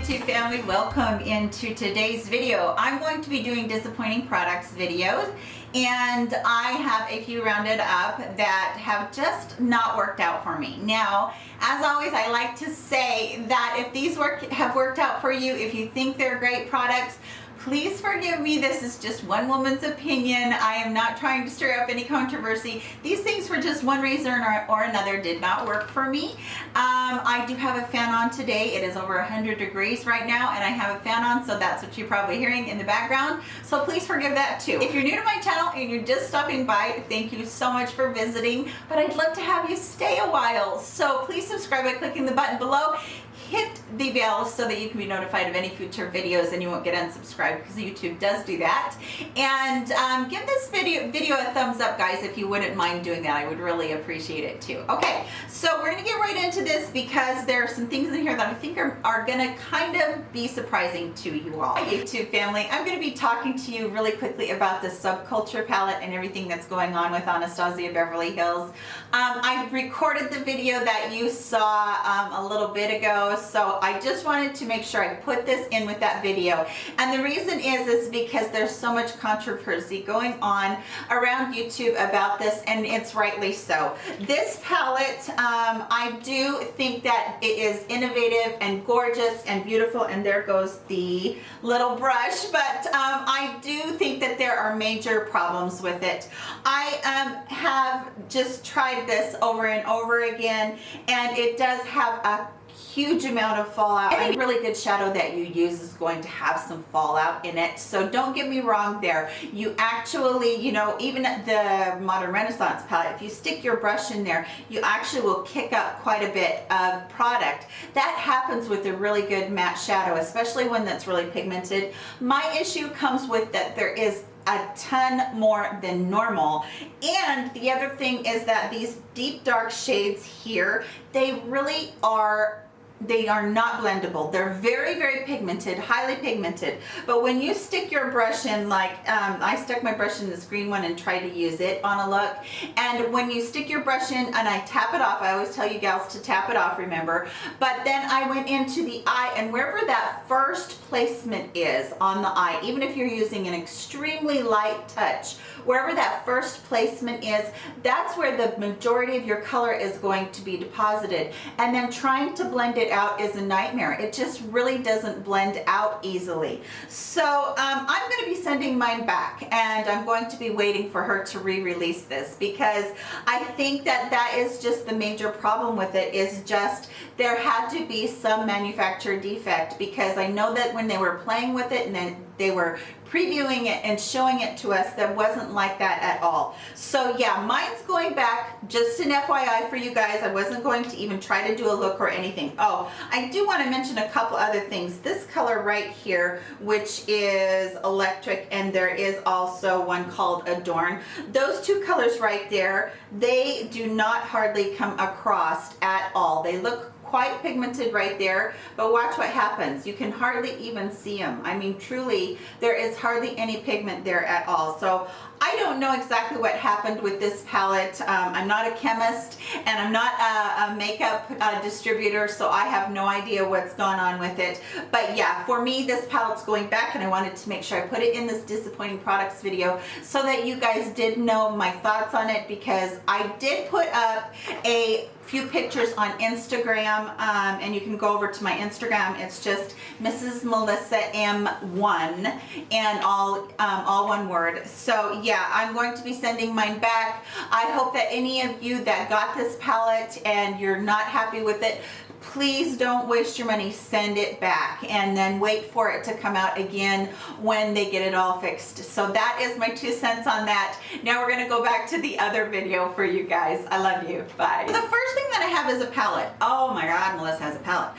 YouTube family, welcome into today's video. I'm going to be doing disappointing products videos, and I have a few rounded up that have just not worked out for me. Now, as always, I like to say that if these have worked out for you, if you think they're great products, please forgive me. This is just one woman's opinion. I am not trying to stir up any controversy. These things, for just one reason or another, did not work for me. I do have a fan on today. It is over 100 degrees right now, and I have a fan on, so that's what you're probably hearing in the background. So please forgive that too. If you're new to my channel and you're just stopping by, thank you so much for visiting, but I'd love to have you stay a while. So please subscribe by clicking the button below. Hit the bell so that you can be notified of any future videos and you won't get unsubscribed, because YouTube does do that. And give this video a thumbs up, guys, if you wouldn't mind doing that. I would really appreciate it too. Okay, so we're gonna get right into this because there are some things in here that I think are gonna kind of be surprising to you all. Hi, YouTube family, I'm gonna be talking to you really quickly about the Subculture palette and everything that's going on with Anastasia Beverly Hills. I recorded the video that you saw a little bit ago, so I just wanted to make sure I put this in with that video. And the reason is because there's so much controversy going on around YouTube about this, and it's rightly so. This palette, I do think that it is innovative and gorgeous and beautiful, and there goes the little brush, but I do think that there are major problems with it. I have just tried this over and over again, and it does have a huge amount of fallout. Any really good shadow that you use is going to have some fallout in it, so don't get me wrong there. You actually, you know, even the Modern Renaissance palette, if you stick your brush in there, you actually will kick up quite a bit of product. That happens with a really good matte shadow, especially one that's really pigmented. My issue comes with that there is a ton more than normal. And the other thing is that these deep dark shades here, they are not blendable. They're very, very pigmented, highly pigmented. But when you stick your brush in, like I stuck my brush in this green one and tried to use it on a look, and when you stick your brush in and I tap it off, I always tell you gals to tap it off, remember, but then I went into the eye, and wherever that first placement is on the eye, even if you're using an extremely light touch, wherever that first placement is, that's where the majority of your color is going to be deposited. And then trying to blend it out is a nightmare. It just really doesn't blend out easily. So I'm going to be sending mine back, and I'm going to be waiting for her to re-release this, because I think that that is just the major problem with it, is just there had to be some manufacturer defect, because I know that when they were playing with it and then they were previewing it and showing it to us, that wasn't like that at all. So yeah, mine's going back. Just an FYI for you guys, I wasn't going to even try to do a look or anything. Oh, I do want to mention a couple other things. This color right here, which is electric, and there is also one called Adorn. Those two colors right there, they do not hardly come across at all. They look quite pigmented right there, but watch what happens. You can hardly even see them. I mean, truly, there is hardly any pigment there at all. So I don't know exactly what happened with this palette. I'm not a chemist, and I'm not a makeup distributor, so I have no idea what's gone on with it. But yeah, for me, this palette's going back, and I wanted to make sure I put it in this disappointing products video so that you guys did know my thoughts on it, because I did put up a few pictures on Instagram, and you can go over to my Instagram. It's just Mrs. Melissa M1, and all one word. So yeah, I'm going to be sending mine back. I hope that any of you that got this palette and you're not happy with it, please don't waste your money. Send it back, and then wait for it to come out again when they get it all fixed. So that is my 2 cents on that. Now we're gonna go back to the other video for you guys. I love you. Bye. The first thing that I have is a palette. Oh my God, Melissa has a palette.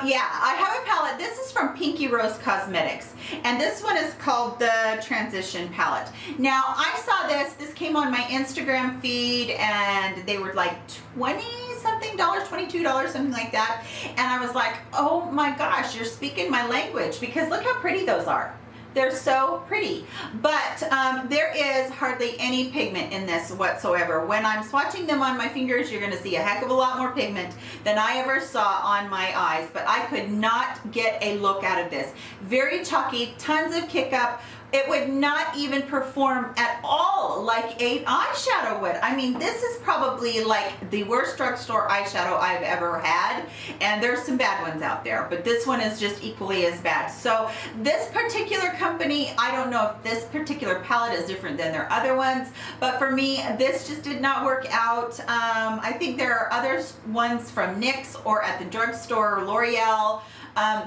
Yeah, I have a palette. This is from Pinky Rose Cosmetics, and this one is called the Transition Palette. Now I saw this came on my Instagram feed, and they were like $20 something, $22, something like that. And I was like, oh my gosh, you're speaking my language, because look how pretty those are. They're so pretty, but there is hardly any pigment in this whatsoever. When I'm swatching them on my fingers, you're going to see a heck of a lot more pigment than I ever saw on my eyes, but I could not get a look out of this. Very chalky, tons of kick up. It would not even perform at all like a eyeshadow would. I mean, this is probably like the worst drugstore eyeshadow I've ever had, and there's some bad ones out there, but this one is just equally as bad. So this particular company, I don't know if this particular palette is different than their other ones, but for me, this just did not work out. I think there are other ones from NYX or at the drugstore or L'Oreal.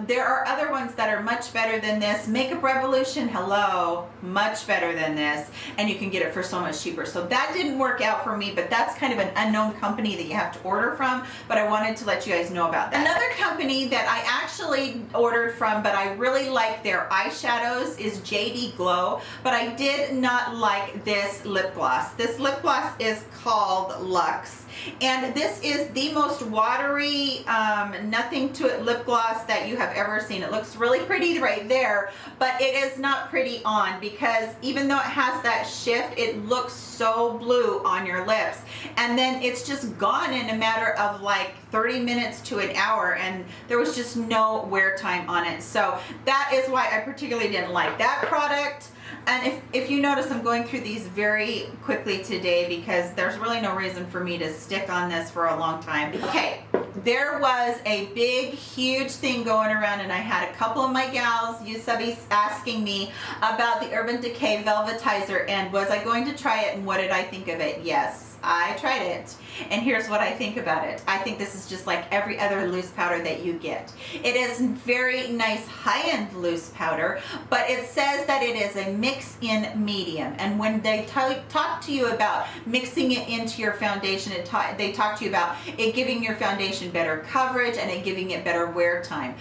There are other ones that are much better than this. Makeup Revolution, hello, much better than this, and you can get it for so much cheaper. So that didn't work out for me, but that's kind of an unknown company that you have to order from, but I wanted to let you guys know about that. Another company that I actually ordered from, but I really like their eyeshadows, is JD Glow, but I did not like this lip gloss. This lip gloss is called Luxe, and this is the most watery, nothing to it lip gloss that you have ever seen. It looks really pretty right there, but it is not pretty on, because even though it has that shift, it looks so blue on your lips, and then it's just gone in a matter of like 30 minutes to an hour, and there was just no wear time on it. So that is why I particularly didn't like that product. And if you notice, I'm going through these very quickly today because there's really no reason for me to stick on this for a long time. Okay, there was a big, huge thing going around, and I had a couple of my gals, you subbies, asking me about the Urban Decay Velvetizer, and was I going to try it, and what did I think of it? Yes, I tried it, and here's what I think about it. I think this is just like every other loose powder that you get. It is very nice high-end loose powder, but it says that it is a mix-in medium, and when they talk to you about mixing it into your foundation, they talk to you about it giving your foundation better coverage and it giving it better wear time.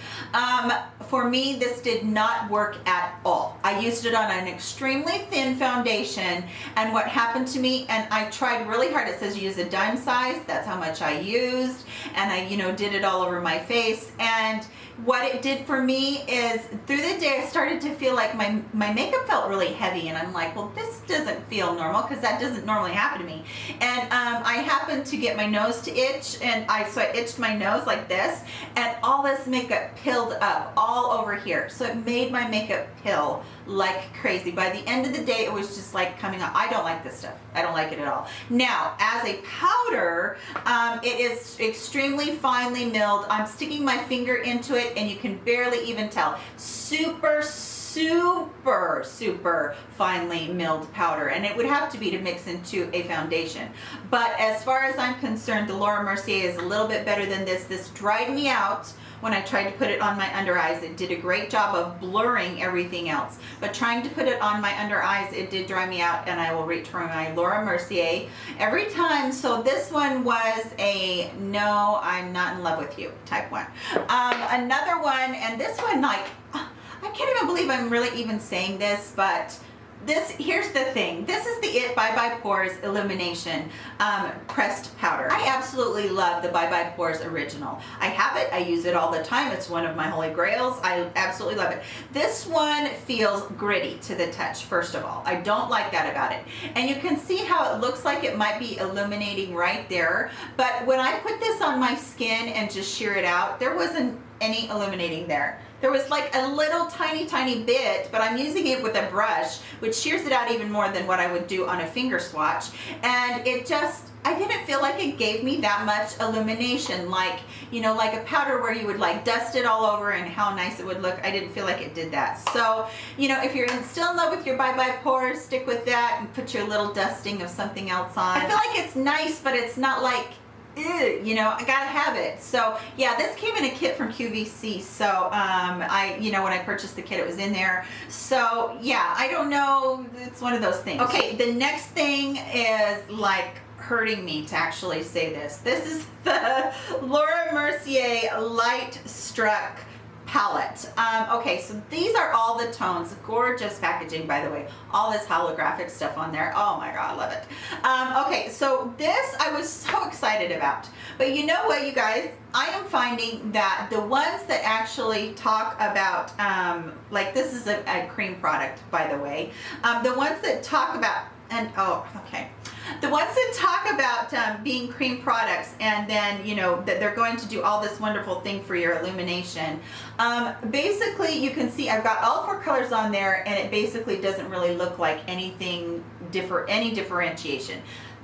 For me, this did not work at all. I used it on an extremely thin foundation, and what happened to me, and I tried really hard, it says use a dime size, that's how much I used, and I did it all over my face, and what it did for me is through the day I started to feel like my makeup felt really heavy, and I'm like, well, this doesn't feel normal, because that doesn't normally happen to me. And I happened to get my nose to itch, and so I itched my nose like this, and all this makeup pilled up all over here, so it made my makeup pill like crazy. By the end of the day, it was just like coming out. I don't like this stuff. I don't like it at all. Now, as a powder, it is extremely finely milled. I'm sticking my finger into it, and you can barely even tell. Super, super, super finely milled powder, and it would have to be to mix into a foundation. But as far as I'm concerned, the Laura Mercier is a little bit better than this. This dried me out when I tried to put it on my under eyes. It did a great job of blurring everything else, but trying to put it on my under eyes, it did dry me out, and I will reach for my Laura Mercier every time. So this one was a no, I'm not in love with you type one. Another one, and this one, like, I can't even believe I'm really even saying this, but here's the thing. This is the IT Bye Bye Pores Illumination pressed powder. I absolutely love the Bye Bye Pores original. I have it. I use it all the time. It's one of my holy grails. I absolutely love it. This one feels gritty to the touch, first of all. I don't like that about it. And you can see how it looks like it might be illuminating right there. But when I put this on my skin and just shear it out, there wasn't any illuminating there. There was like a little tiny bit, but I'm using it with a brush, which shears it out even more than what I would do on a finger swatch. And it just, I didn't feel like it gave me that much illumination, like, like a powder where you would like dust it all over and how nice it would look. I didn't feel like it did that. So, if you're still in love with your Bye Bye Pores, stick with that and put your little dusting of something else on. I feel like it's nice, but it's not like, ew, I gotta have it. So yeah, this came in a kit from QVC. So when I purchased the kit, it was in there. So yeah, I don't know. It's one of those things. Okay, the next thing is like hurting me to actually say this. This is the Laura Mercier Light Struck palette. Okay, so these are all the tones. Gorgeous packaging, by the way. All this holographic stuff on there. Oh my God, I love it. Okay, so this I was so excited about. But you know what, you guys? I am finding that the ones that actually talk about, like this is a cream product, by the way. The ones that talk about, the ones that talk about being cream products, and then, you know, that they're going to do all this wonderful thing for your illumination. Basically, you can see I've got all 4 colors on there, and it basically doesn't really look like anything any differentiation.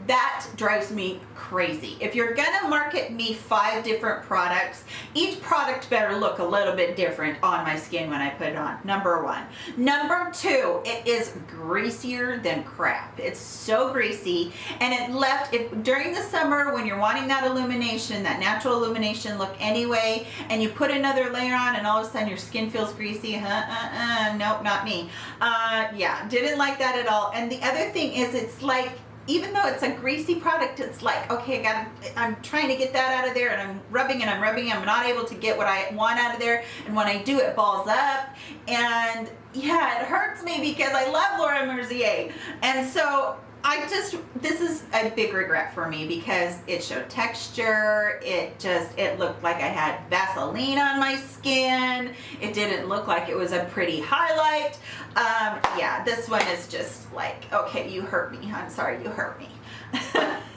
That drives me crazy. If you're gonna market me 5 different products, each product better look a little bit different on my skin when I put it on, number 1. Number 2, it is greasier than crap. It's so greasy, and during the summer when you're wanting that illumination, that natural illumination look anyway, and you put another layer on and all of a sudden your skin feels greasy, nope, not me. Yeah, didn't like that at all. And the other thing is, it's like, even though it's a greasy product, it's like, okay, I'm trying to get that out of there, and I'm rubbing, I'm not able to get what I want out of there, and when I do, it balls up, and yeah, it hurts me because I love Laura Mercier, and so this is a big regret for me because it showed texture. It looked like I had Vaseline on my skin. It didn't look like it was a pretty highlight. Yeah, this one is just like, okay, you hurt me. I'm sorry, you hurt me.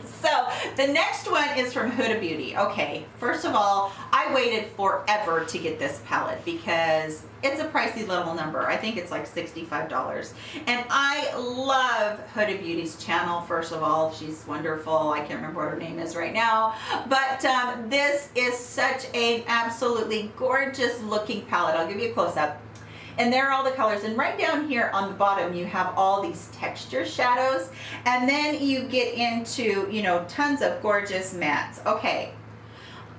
So the next one is from Huda Beauty. Okay, first of all, I waited forever to get this palette because it's a pricey little number. I think it's like $65. And I love Huda Beauty's channel, first of all. She's wonderful. I can't remember what her name is right now. But this is such an absolutely gorgeous looking palette. I'll give you a close-up. And there are all the colors, and right down here on the bottom you have all these texture shadows, and then you get into, you know, tons of gorgeous mattes. Okay,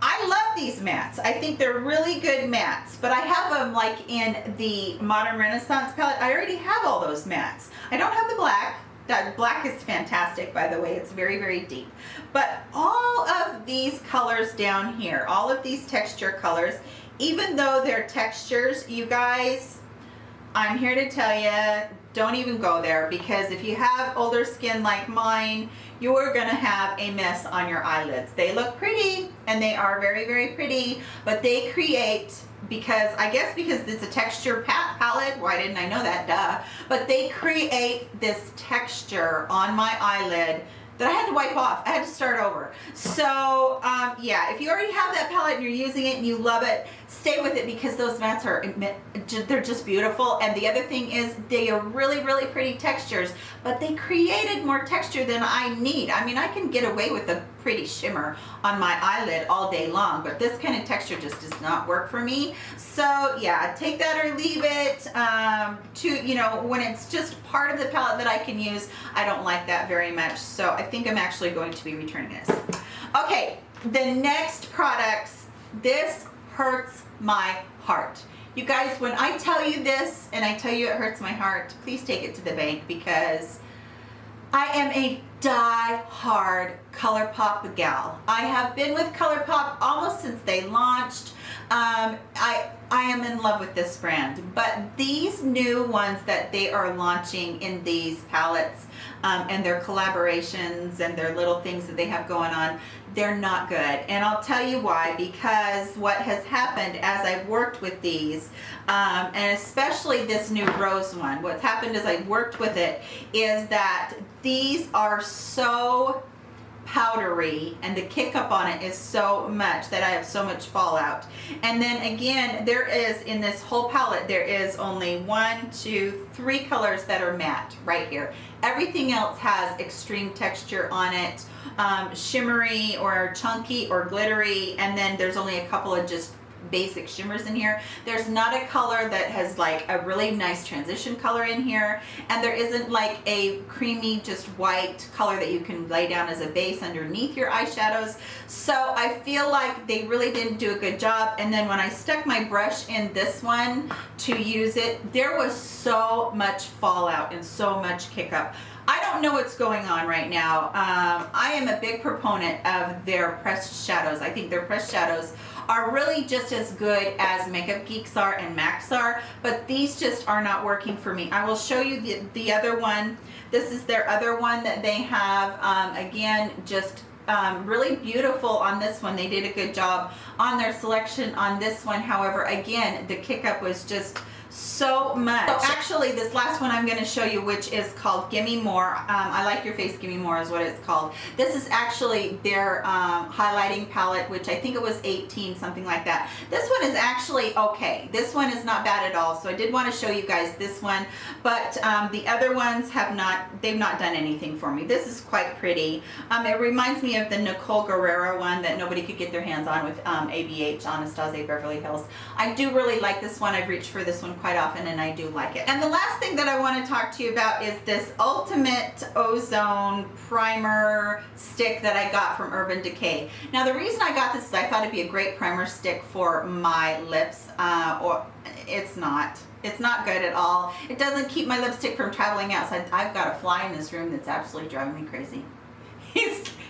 I love these mattes. I think they're really good mattes, but I have them like in the Modern Renaissance palette. I already have all those mattes. I don't have the black. That black is fantastic, by the way. It's very, very deep. But all of these colors down here, all of these texture colors, even though they're textures, you guys, I'm here to tell you, don't even go there, because if you have older skin like mine, you're gonna have a mess on your eyelids. They look pretty, and they are very, very pretty, but they create, because it's a texture palette, why didn't I know that, duh, but they create this texture on my eyelid that I had to wipe off. I had to start over. So yeah, if you already have that palette and you're using it and you love it, stay with it, because those mattes they're just beautiful. And the other thing is, they are really, really pretty textures, but they created more texture than I need. I mean, I can get away with a pretty shimmer on my eyelid all day long, but this kind of texture just does not work for me. So yeah, take that or leave it. You know, when it's just part of the palette that I can use, I don't like that very much. So I think I'm actually going to be returning this. Okay, the next products, this hurts my heart. You guys, when I tell you this and I tell you it hurts my heart, please take it to the bank, because I am a die-hard ColourPop gal. I have been with ColourPop almost since they launched. I am in love with this brand, but these new ones that they are launching in these palettes, and their collaborations and their little things that they have going on, they're not good. And I'll tell you why, because what has happened as I've worked with these, and especially this new rose one, what's happened as I've worked with it is that these are so powdery, and the kick up on it is so much that I have so much fallout. And then again, there is, in this whole palette, there is only 1, 2, 3 colors that are matte right here. Everything else has extreme texture on it, shimmery or chunky or glittery, and then there's only a couple of just basic shimmers in here. There's not a color that has like a really nice transition color in here, and there isn't like a creamy just white color that you can lay down as a base underneath your eyeshadows. So I feel like they really didn't do a good job. And then when I stuck my brush in this one to use it, there was so much fallout and so much kick up. I don't know what's going on right now. I am a big proponent of their pressed shadows. I think their pressed shadows are really just as good as Makeup Geeks are and Max are, but these just are not working for me. I will show you the other one. This is their other one that they have. Again, just really beautiful on this one. They did a good job on their selection on this one. However, again, the kick up was just so much. So actually, this last one I'm going to show you, which is called Gimme More. I Like Your Face, Gimme More is what it's called. This is actually their highlighting palette, which I think it was 18, something like that. This one is actually okay. This one is not bad at all. So I did want to show you guys this one, but the other ones they've not done anything for me. This is quite pretty. It reminds me of the Nicole Guerrero one that nobody could get their hands on with ABH, Anastasia, Beverly Hills. I do really like this one. I've reached for this one quite often, and I do like it. And the last thing that I want to talk to you about is this Ultimate Ozone Primer Stick that I got from Urban Decay. Now, the reason I got this is I thought it'd be a great primer stick for my lips, or it's not. It's not good at all. It doesn't keep my lipstick from traveling outside. I've got a fly in this room that's absolutely driving me crazy.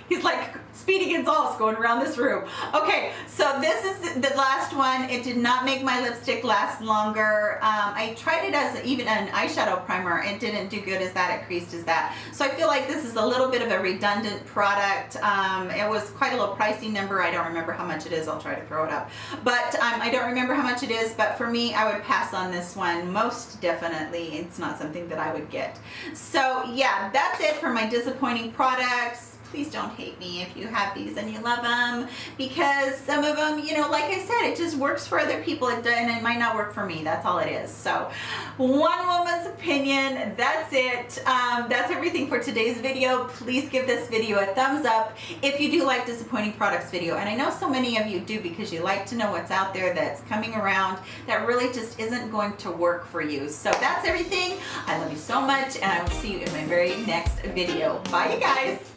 He's like Speedy Gonzales going around this room. Okay, so this is the last one. It did not make my lipstick last longer. I tried it as even an eyeshadow primer. It didn't do good as that. It creased as that. So I feel like this is a little bit of a redundant product. It was quite a low pricing number. I don't remember how much it is. I'll try to throw it up. But I don't remember how much it is. But for me, I would pass on this one. Most definitely, it's not something that I would get. So yeah, that's it for my disappointing products. Please don't hate me if you have these and you love them, because some of them, you know, like I said, it just works for other people and it might not work for me. That's all it is. So one woman's opinion, that's it. That's everything for today's video. Please give this video a thumbs up if you do like disappointing products video. And I know so many of you do, because you like to know what's out there that's coming around that really just isn't going to work for you. So that's everything. I love you so much, and I will see you in my very next video. Bye, you guys.